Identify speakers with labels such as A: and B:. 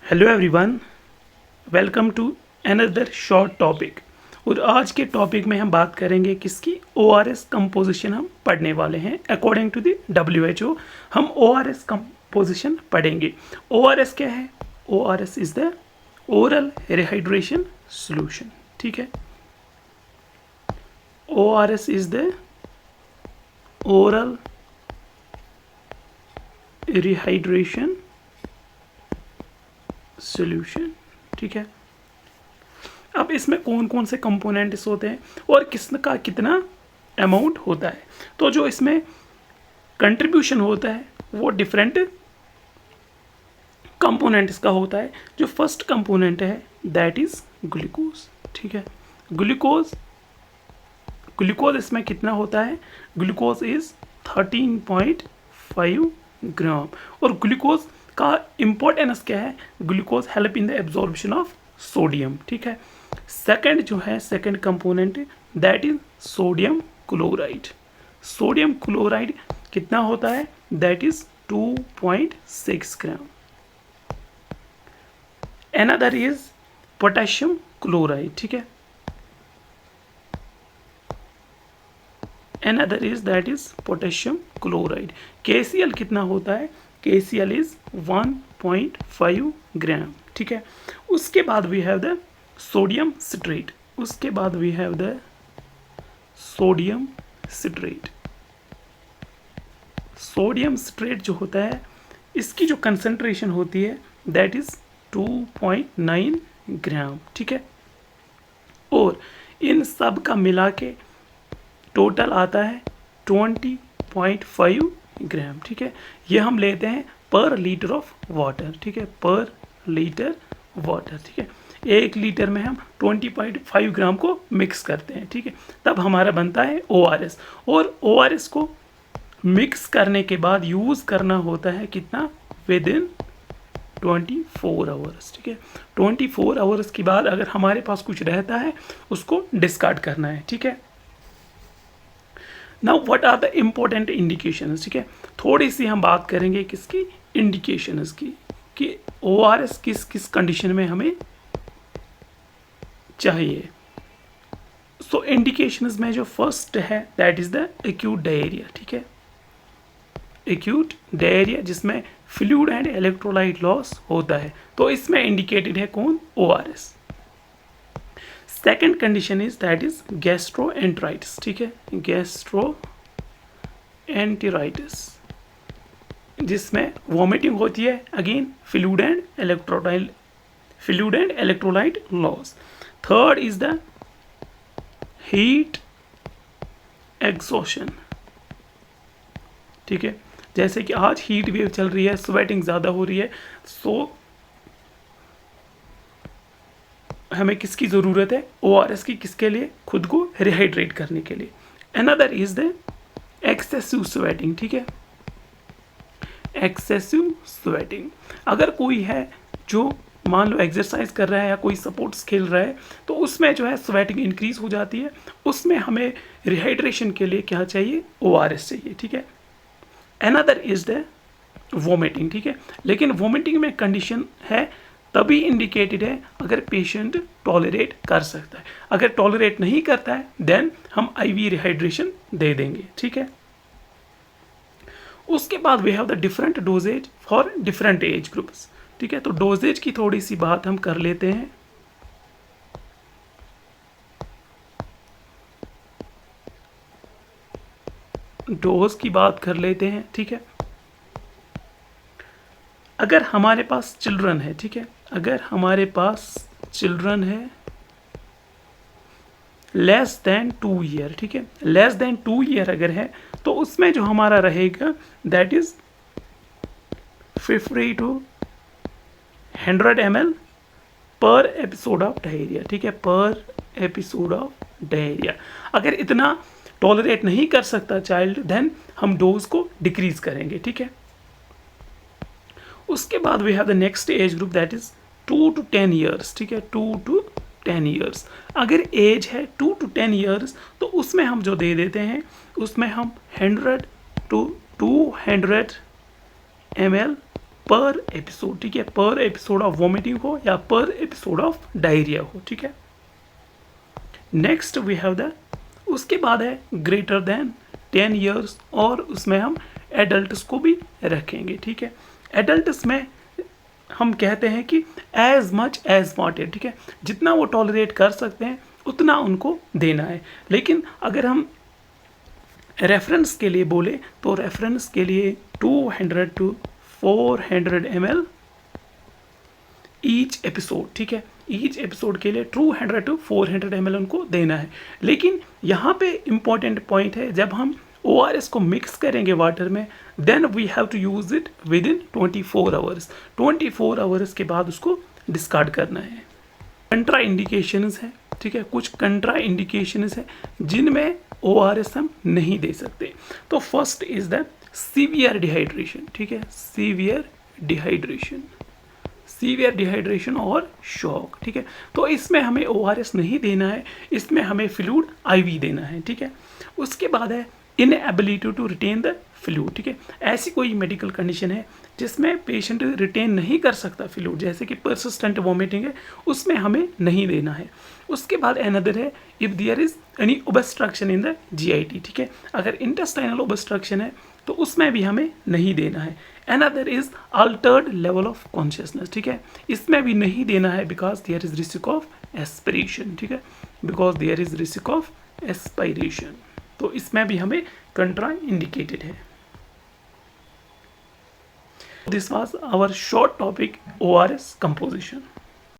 A: Hello everyone, welcome to another short topic. और आज के टॉपिक में हम बात करेंगे किसकी ORS कंपोजिशन हम पढ़ने वाले हैं। अकॉर्डिंग टू द WHO हम ORS कंपोजिशन पढ़ेंगे। ORS क्या है? ORS is the oral rehydration solution. ठीक है, ORS is the oral rehydration solution. ठीक है, अब इसमें कौन कौन से कंपोनेंट्स होते हैं और किसका कितना अमाउंट होता है। तो जो इसमें कंट्रीब्यूशन होता है वो डिफरेंट कंपोनेंट्स का होता है। जो फर्स्ट कंपोनेंट है दैट इज ग्लूकोज। ठीक है, ग्लूकोज इसमें कितना होता है? ग्लूकोज इज 13.5 ग्राम। और ग्लूकोज का इम्पोर्टेंस क्या है? Glucose help in the absorption of sodium. ठीक है, सेकंड जो है second component that is sodium chloride. Sodium chloride कितना होता है? That is 2.6 gram. Another is potassium chloride. ठीक है, another is that is potassium chloride. KCl कितना होता है? KCl is 1.5 gram. ठीक है, उसके बाद we have the sodium citrate. उसके बाद we have the sodium citrate. Sodium citrate जो होता है इसकी जो कंसंट्रेशन होती है दैट इज 2.9 ग्राम। ठीक है, और इन सब का मिला के टोटल आता है 20.5 ग्राम। ठीक है, ये हम लेते हैं पर लीटर ऑफ वाटर। ठीक है, पर लीटर वाटर। ठीक है, 1 लीटर में हम 20.5 ग्राम को मिक्स करते हैं। ठीक है, तब हमारा बनता है ORS। और ORS को मिक्स करने के बाद यूज़ करना होता है कितना? With in 24 hours. ठीक है, 24 आवर्स के बाद अगर हमारे पास कुछ रहता है उसको डिस्कार्ड करना है। ठीक है, now what are the important indications. ठीक है, थोड़ी सी हम बात करेंगे किसकी? इंडिकेशंस की, कि ORS किस किस कंडीशन में हमें चाहिए। सो इंडिकेशंस में जो फर्स्ट है that is the acute diarrhoea. ठीक है, एक्यूट डायरिया जिसमें फ्लूइड एंड इलेक्ट्रोलाइट लॉस होता है, तो इसमें इंडिकेटेड है कौन? ORS। Second condition is that is gastroenteritis. ठीक है, गैस्ट्रोएंटेराइटिस जिसमें वॉमिटिंग होती है, again fluid and electrolyte loss. Third is the heat exhaustion. ठीक है, जैसे कि आज हीट वेव चल रही है, स्वेटिंग ज़्यादा हो रही है, सो हमें किसकी ज़रूरत है? ORS की। किसके लिए? खुद को रिहाइड्रेट करने के लिए। Another is the excessive sweating. ठीक है, एक्सेसिव स्वेटिंग अगर कोई है जो मान लो एक्सरसाइज कर रहा है या कोई स्पोर्ट्स खेल रहा है तो उसमें जो है स्वेटिंग इंक्रीज हो जाती है, उसमें हमें रिहाइड्रेशन के लिए क्या चाहिए? ORS चाहिए। ठीक है, अनदर इज द वोमिटिंग। ठीक है, लेकिन वोमिटिंग में कंडीशन है तभी इंडिकेटेड है अगर पेशेंट टॉलरेट कर सकता है। अगर टॉलरेट नहीं करता है देन हम IV रिहाइड्रेशन दे देंगे। ठीक है, उसके बाद we have the different doses for different age groups. ठीक है, तो डोजेज की थोड़ी सी बात हम कर लेते हैं। डोज की बात कर लेते हैं। ठीक है, अगर हमारे पास चिल्ड्रन है, ठीक है, अगर हमारे पास चिल्ड्रन है लेस देन 2 ईयर, ठीक है, लेस देन 2 ईयर अगर है तो उसमें जो हमारा रहेगा दैट इज 50 to 100 ml पर एपिसोड ऑफ डायरिया। ठीक है, पर एपिसोड ऑफ डायरिया। अगर इतना टॉलरेट नहीं कर सकता चाइल्ड देन हम डोज को डिक्रीज करेंगे। ठीक है, उसके बाद we have the next age group that is 2 to 10 years. ठीक है, 2 to 10 ईयर्स। अगर एज है 2 to 10 ईयर्स तो उसमें हम जो दे देते हैं उसमें हम 100 to 200 ml पर एपिसोड, ठीक है, पर एपिसोड ऑफ वॉमिटिंग हो या पर एपिसोड ऑफ डायरिया हो, ठीक है। नेक्स्ट वी हैव द, उसके बाद है ग्रेटर देन 10 ईयर्स, और उसमें हम एडल्ट्स को भी रखेंगे, ठीक है। एडल्ट्स में हम कहते हैं कि एज मच एज वांटेड, ठीक है, जितना वो टॉलरेट कर सकते हैं उतना उनको देना है। लेकिन अगर हम रेफरेंस के लिए बोले तो रेफरेंस के लिए 200 to 400 ml ईच एपिसोड, ठीक है, ईच एपिसोड के लिए 200 to 400 ml उनको देना है। लेकिन यहाँ पे इम्पॉर्टेंट पॉइंट है, जब हम ORS को मिक्स करेंगे वाटर में, then we have to use it within 24 hours. 24 hours के बाद उसको डिस्कार्ड करना है। कंट्रा इंडिकेशंस है, ठीक है, कुछ कंट्रा इंडिकेशंस है जिनमें ORS हम नहीं दे सकते। तो first is the severe dehydration, ठीक है, सीवियर डिहाइड्रेशन और शॉक, ठीक है। तो इसमें हमें ORS नहीं देना है, इसमें हमें फ्लूइड IV देना है, ठीक है। उसके बाद है inability to retain the fluid, ठीक है, ऐसी कोई मेडिकल कंडीशन है जिसमें पेशेंट रिटेन नहीं कर सकता फ्लूइड, जैसे कि परसिस्टेंट वॉमिटिंग है, उसमें हमें नहीं देना है। उसके बाद अनदर है if there is any obstruction in the GIT, ठीक है, अगर इंटेस्टाइनल ओबस्ट्रक्शन है तो उसमें भी हमें नहीं देना है। Another is altered level of consciousness, ठीक है, इसमें भी नहीं देना है because there is risk of aspiration, ठीक है, because there is risk of aspiration, तो इसमें भी हमें कंट्रा इंडिकेटेड है। This was our short topic ORS composition.